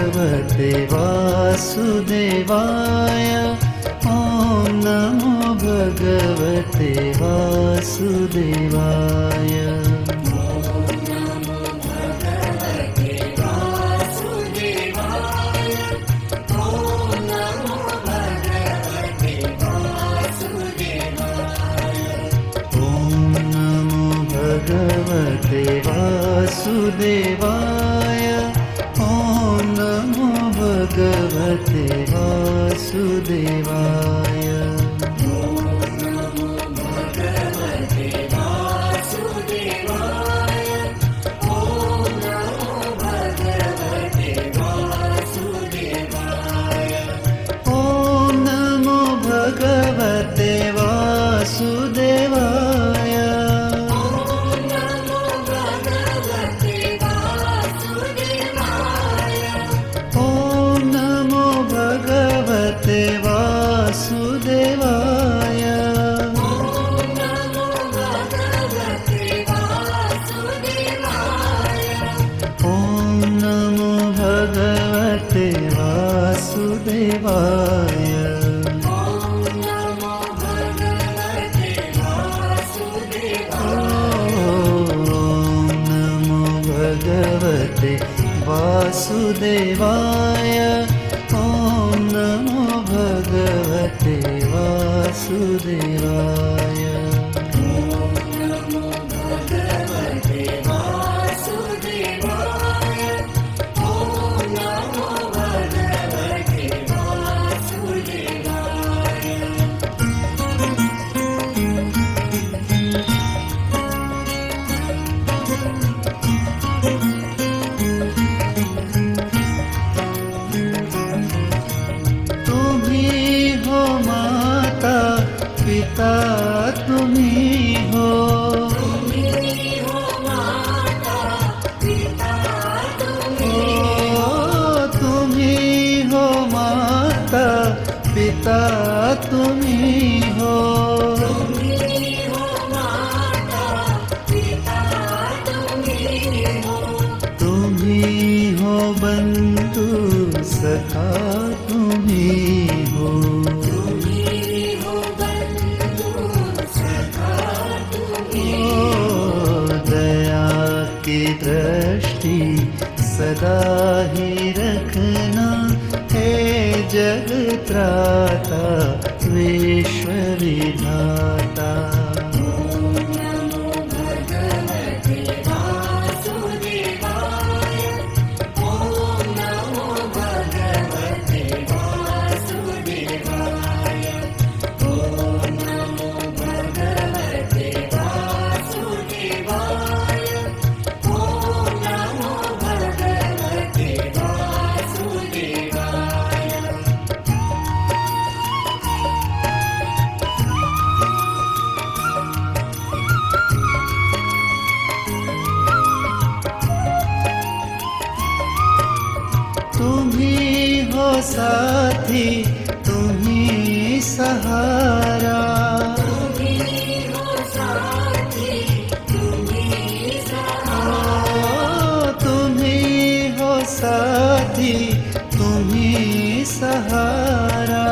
भगवते वासुदेवाय। ॐ नमो भगवते वासुदेवाय। भगवते वासुदेवाय। ॐ नमो भगवते वासुदेवाय। ॐ नमो भगवते वासुदेवाय। वासुदेवाय। ॐ नमो भगवते वासुदेवाय। वासुदेवाय। ॐ नमो भगवते वासुदेवाय। पिता तुम्ही हो। तुम्ही हो माता पिता तुम्ही हो। तुम्ही हो बंधु सखा तुम्ही हो। की दृष्टि सदा ही रखना हे जगत्राता विश्व विधाता। तुम्ही हो साथी तुम्ही सहारा। तुम्ही हो साथी तुम्ही सहारा।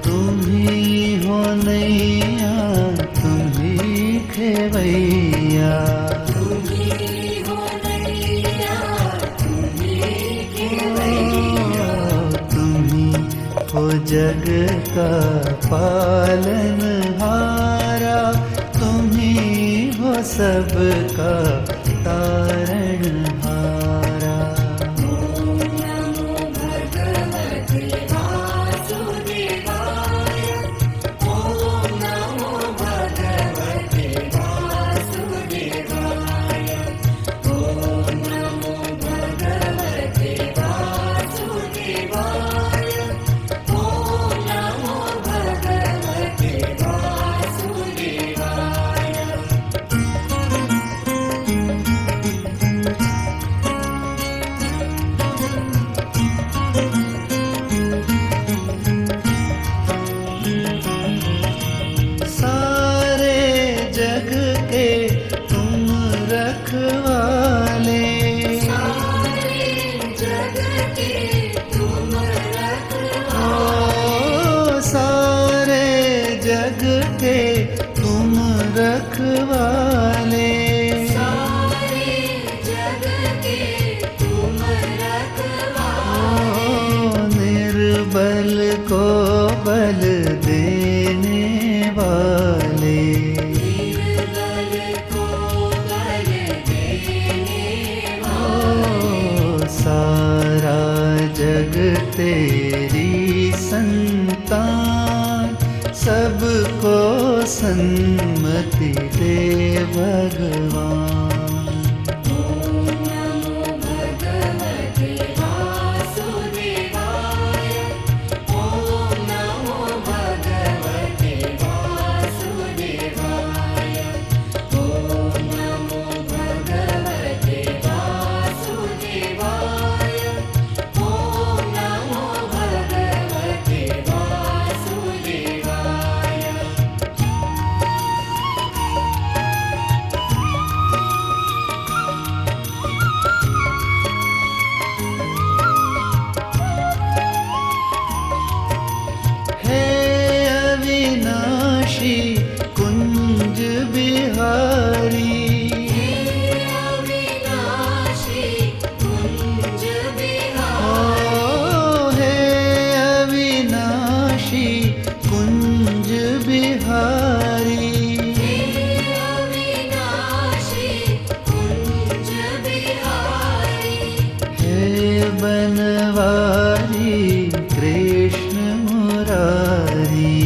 तुम्ही हो नैया तुम्ही खेवैया। तुम्ही हो जग का पालनहारा। तुम्ही हो सबका तारणहारा। रखवाले। सारे जग के तुम रखवाले। निर्बल को बल देने वाले। सारा जग तेरी संतान, सबको सन्मति दे भगवान। कुंज बिहारी, हे अविनाशी कुंज बिहारी। हे बनवारी कृष्ण मुरारी।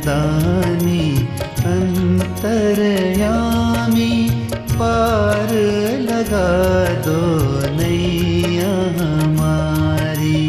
दानी अंतर्यामी, पार लगा दो नैया हमारी।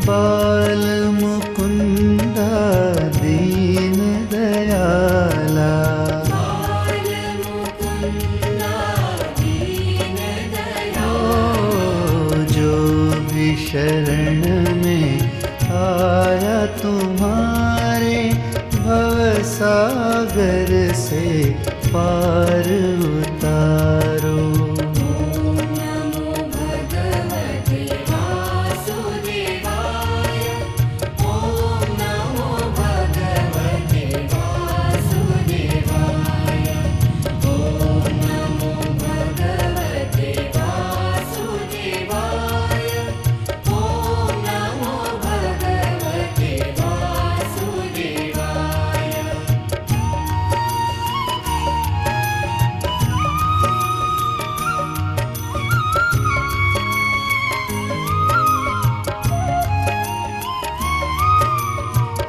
बाल मुकुंदा दीन दयाला। जो भी शरण में आया तुम्हारे, भवसागर से पार उतारो।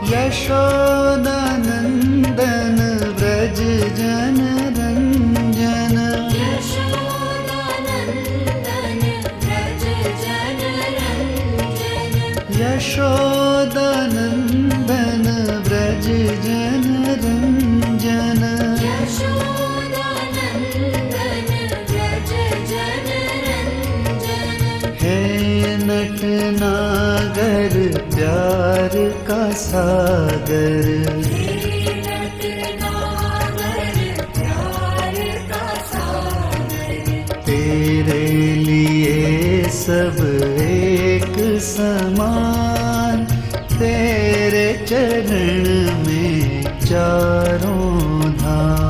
यशोदानंदन व्रज जन रंजन। यशोदानंदन व्रज जन रंजन। हे नटनागर प्यार का सागर। तेरे लिए सब एक समान तेरे चरण में चारों धाम।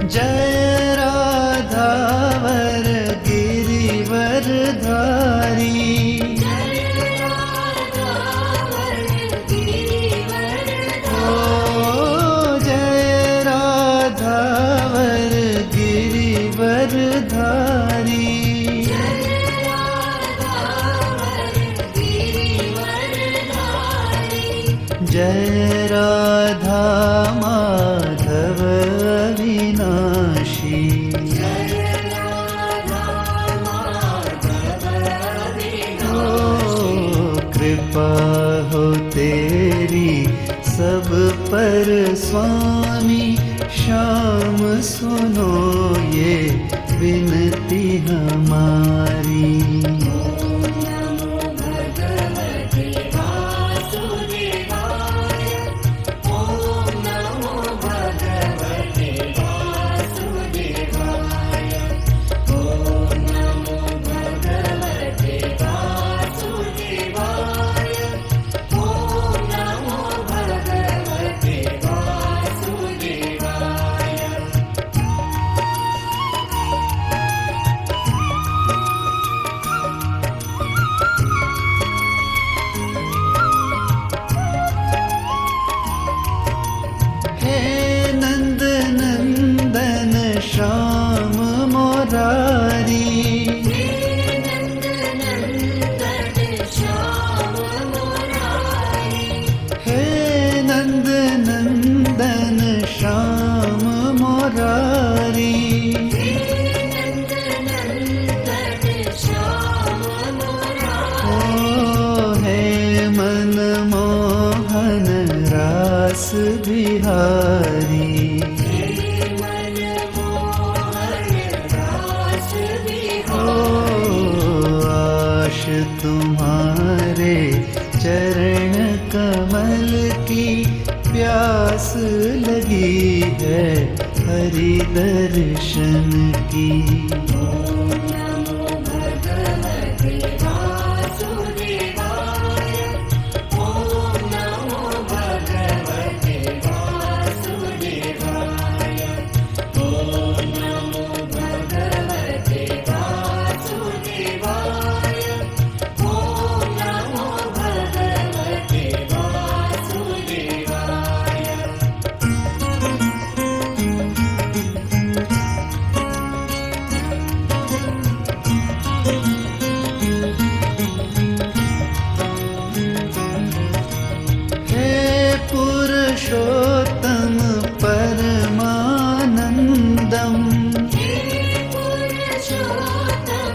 जय राधावर गिरिवर धारी, ओ जय राधावर गिरिवर धारी। जय राधा माधव अविनाशी, कृपा हो तेरी सब पर स्वामी, श्याम सुनो ये विनती हमारी। श्याम मोरारी, हे नंद नंदन श्याम मोरारी। ओ हे मनमोहन रास बिहारी, तुम्हारे चरण कमल की प्यास लगी है हरि दर्शन की। पुरुषोत्तम परमानंदम, हे पुरुषोत्तम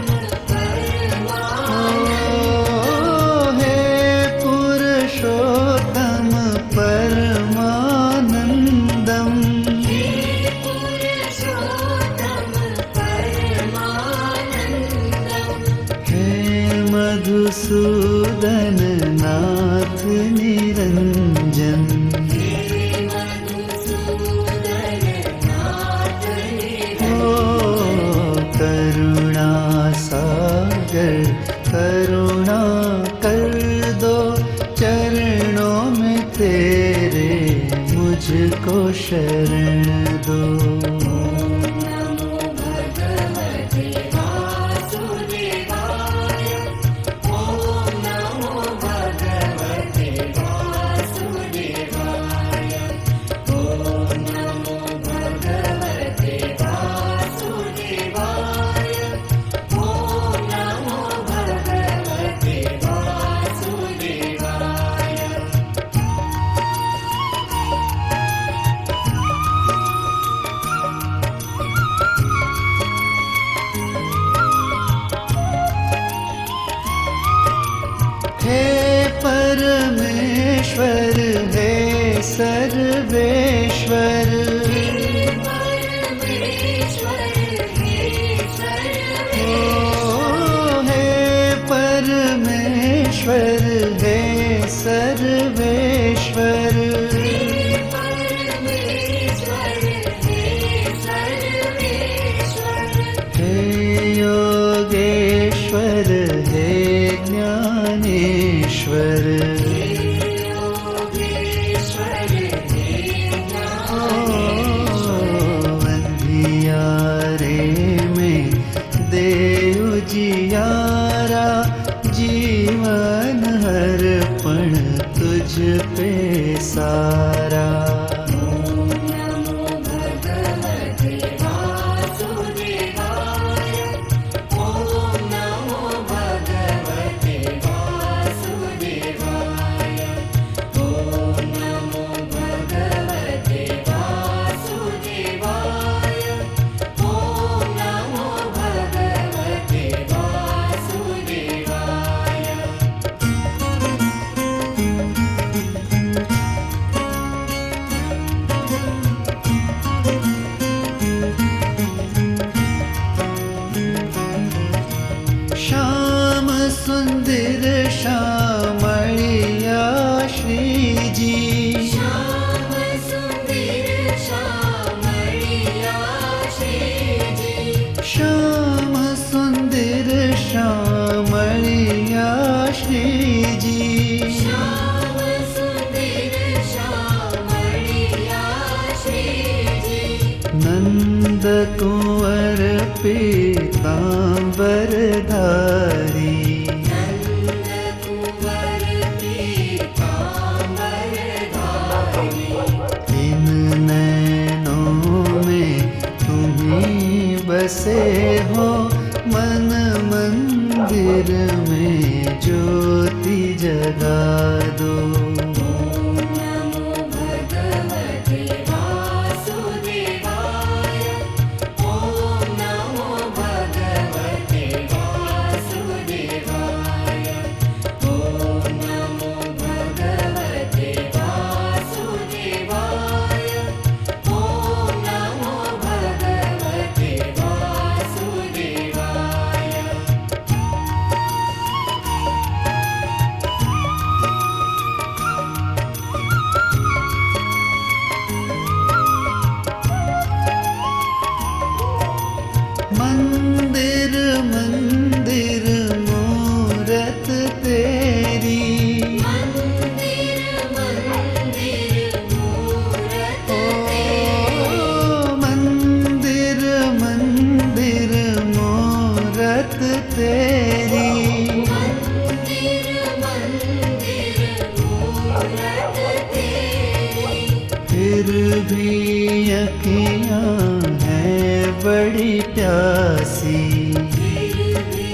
परमानंदम। हे मधुसूदन नाथ निरंजन, करुणा सागर करुणा कर दो, चरणों में तेरे मुझको शरण दो। नंद कुंवर पीतांबरधारी, इन नैनों में तुम्ही बसे हो, मन मंदिर में ज्योति जगा दो। मंदिर मंदिर मूरत तेरी, मंदिर मंदिर मूरत ओ मंदिर मंदिर मूरत तेरी, मंदिर मंदिर मूरत तेरी, फिर भी अखियाँ हैं बड़ी प्यासी, फिर भी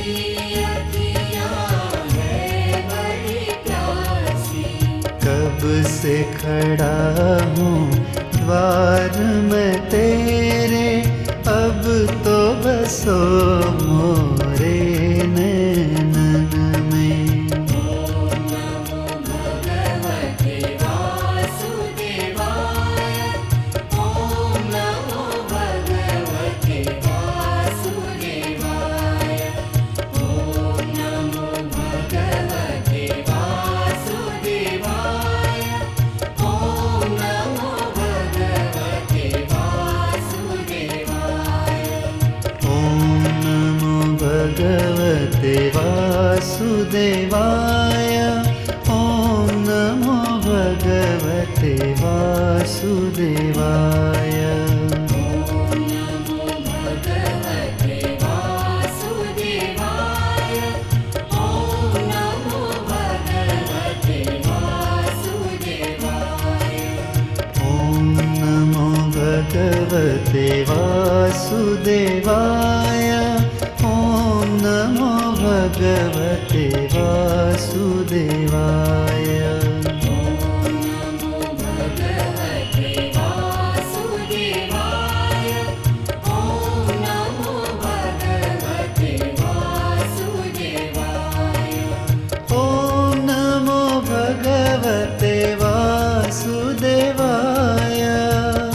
अखियाँ हैं बड़ी प्यासी। कब से खड़ा हूँ द्वार में तेरे, अब तो बसो मोरे नैनन में। ओम नमो भगवते वासुदेवाय, ओम नमो भगवते वासुदेवाय, ओम नमो भगवते वासुदेवाय, ओम नमो भगवते वासुदेवाय। ओम नमो भगवते वासुदेवाय, ओम नमो भगवते वासुदेवाय। ओम नमो भगवते वासुदेवाय, ओम नमो भगवते वासुदेवाय। ओम नमो भगवते वासुदेवाय, ओम नमो भगवते वासुदेवाय। ओम नमो भगवते वासुदेवाय, ओम नमो भगवते वासुदेवाय। ओम नमो भगवते वासुदेवाय,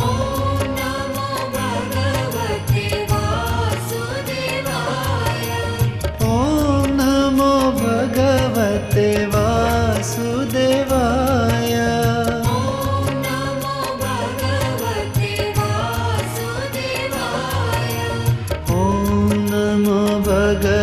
ओम नमो भगवते वासुदेवाय, ओम नमो भगवते वासुदेवाय। ओम नमो भगवते वासुदेवाय। ओम नमो भगवते